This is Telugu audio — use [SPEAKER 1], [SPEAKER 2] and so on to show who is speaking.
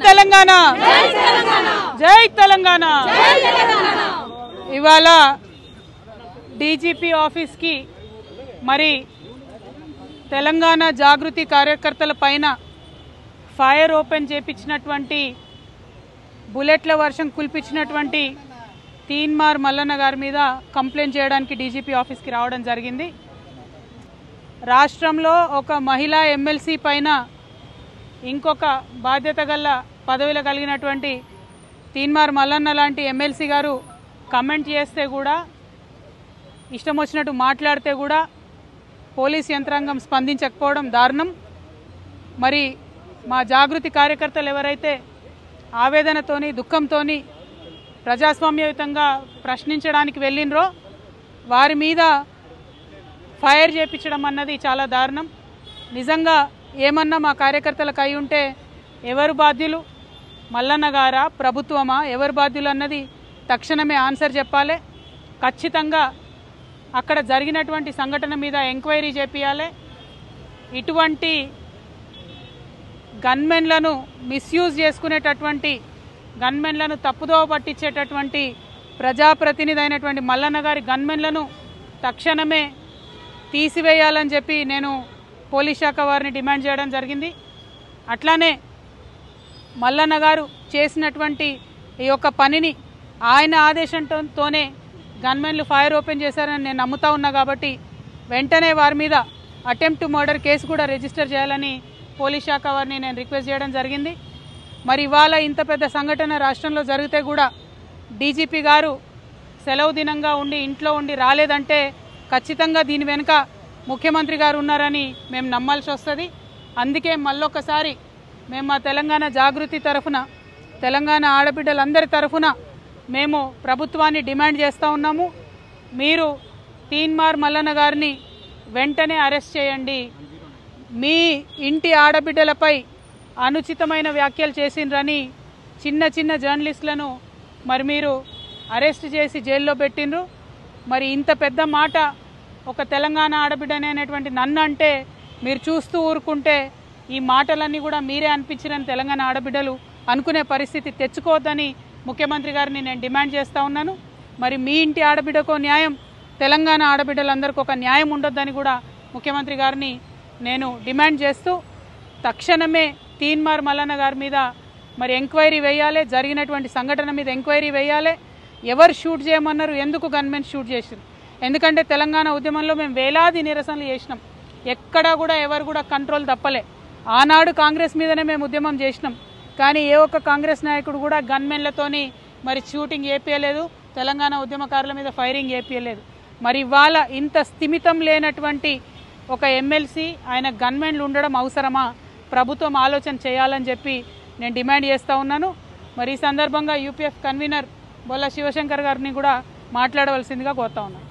[SPEAKER 1] తెలంగాణ జై తెలంగాణ ఇవాళ డీజీపీ ఆఫీస్ కి మరి తెలంగాణ జాగృతి కార్యకర్తల పైన ఫైర్ ఓపెన్ చేపించినటువంటి బుల్లెట్ల వర్షం కుల్పించినటువంటి తీన్మార్ మల్లన్న గారి మీద కంప్లైంట్ చేయడానికి డీజీపీ ఆఫీస్కి రావడం జరిగింది. రాష్ట్రంలో ఒక మహిళా ఎమ్మెల్సీ పైన ఇంకొక బాధ్యత గల పదవిలో కలిగినటువంటి తీన్మార్ మల్లన్న లాంటి ఎమ్మెల్సీ గారు కమెంట్ చేస్తే కూడా, ఇష్టం వచ్చినట్టు మాట్లాడితే కూడా పోలీస్ యంత్రాంగం స్పందించకపోవడం దారుణం. మరి మా జాగృతి కార్యకర్తలు ఎవరైతే ఆవేదనతోని దుఃఖంతోని ప్రజాస్వామ్యయుతంగా ప్రశ్నించడానికి వెళ్ళినరో వారి మీద ఫైర్ చేపించడం అన్నది చాలా దారుణం. నిజంగా ఏమన్నా మా కార్యకర్తలకు అయి ఉంటే ఎవరు బాధ్యులు, మల్లన్న గారా ప్రభుత్వమా, ఎవరు బాధ్యులు అన్నది తక్షణమే ఆన్సర్ చెప్పాలి. ఖచ్చితంగా అక్కడ జరిగినటువంటి సంఘటన మీద ఎంక్వైరీ చేపియాలి. ఇటువంటి గన్మెన్లను మిస్యూజ్ చేసుకునేటటువంటి, గన్మెన్లను తప్పుదోవ పట్టించేటటువంటి ప్రజాప్రతినిధి అయినటువంటి మల్లన్న గారి గన్మెన్లను తక్షణమే తీసివేయాలని చెప్పి నేను పోలీస్ శాఖ వారిని డిమాండ్ చేయడం జరిగింది. అట్లానే మల్లన్న గారు చేసినటువంటి ఈ యొక్క పనిని ఆయన ఆదేశంతోనే గన్మెన్లు ఫైర్ ఓపెన్ చేశారని నేను నమ్ముతా ఉన్నా కాబట్టి వెంటనే వారి మీద అటెంప్ట్ టు మర్డర్ కేసు కూడా రిజిస్టర్ చేయాలని పోలీస్ శాఖ వారిని నేను రిక్వెస్ట్ చేయడం జరిగింది. మరి ఇవాళ ఇంత పెద్ద సంఘటన రాష్ట్రంలో జరిగితే కూడా డీజీపీ గారు సెలవు దినంగా ఉండి ఇంట్లో ఉండి రాలేదంటే ఖచ్చితంగా దీని వెనుక ముఖ్యమంత్రి గారు ఉన్నారని మేము నమ్మాల్సి వస్తుంది. అందుకే మళ్ళొకసారి మేము మా తెలంగాణ జాగృతి తరఫున, తెలంగాణ ఆడబిడ్డలందరి తరఫున మేము ప్రభుత్వాన్ని డిమాండ్ చేస్తూ ఉన్నాము. మీరు తీన్మార్ మల్లన్న గారిని వెంటనే అరెస్ట్ చేయండి. మీ ఇంటి ఆడబిడ్డలపై అనుచితమైన వ్యాఖ్యలు చేసిండ్రని చిన్న చిన్న జర్నలిస్టులను మరి మీరు అరెస్ట్ చేసి జైల్లో పెట్టిండ్రు. మరి ఇంత పెద్ద మాట ఒక తెలంగాణ ఆడబిడ్డనేటువంటి నన్ను అంటే మీరు చూస్తూ ఊరుకుంటే ఈ మాటలన్నీ కూడా మీరే అనిపించిరని తెలంగాణ ఆడబిడ్డలు అనుకునే పరిస్థితి తెచ్చుకోవద్దని ముఖ్యమంత్రి గారిని నేను డిమాండ్ చేస్తూ ఉన్నాను. మరి మీ ఇంటి ఆడబిడ్డకో న్యాయం, తెలంగాణ ఆడబిడ్డలందరికీ ఒక న్యాయం ఉండొద్దని కూడా ముఖ్యమంత్రి గారిని నేను డిమాండ్ చేస్తూ తక్షణమే తీన్మార్ మల్లన్న గారి మీద మరి ఎంక్వైరీ వేయాలి. జరిగినటువంటి సంఘటన మీద ఎంక్వైరీ వేయాలి. ఎవరు షూట్ చేయమన్నారు, ఎందుకు గన్మెన్ షూట్ చేశారు? ఎందుకంటే తెలంగాణ ఉద్యమంలో మేము వేలాది నిరసనలు చేసినాం. ఎక్కడా కూడా ఎవరు కూడా కంట్రోల్ తప్పలే. ఆనాడు కాంగ్రెస్ మీదనే మేము ఉద్యమం చేసినాం. కానీ ఏ ఒక్క కాంగ్రెస్ నాయకుడు కూడా గన్మెన్లతోని మరి షూటింగ్ చేపియలేదు, తెలంగాణ ఉద్యమకారుల మీద ఫైరింగ్ చేపియలేదు. మరి ఇవాళ ఇంత స్థిమితం లేనటువంటి ఒక ఎమ్మెల్సీ, ఆయన గన్మెన్లు ఉండడం అవసరమా? ప్రభుత్వం ఆలోచన చేయాలని చెప్పి నేను డిమాండ్ చేస్తూ ఉన్నాను. మరి ఈ సందర్భంగా యూపీఎఫ్ కన్వీనర్ బొల్ల శివశంకర్ గారిని కూడా మాట్లాడవలసిందిగా కోరుతా ఉన్నాను.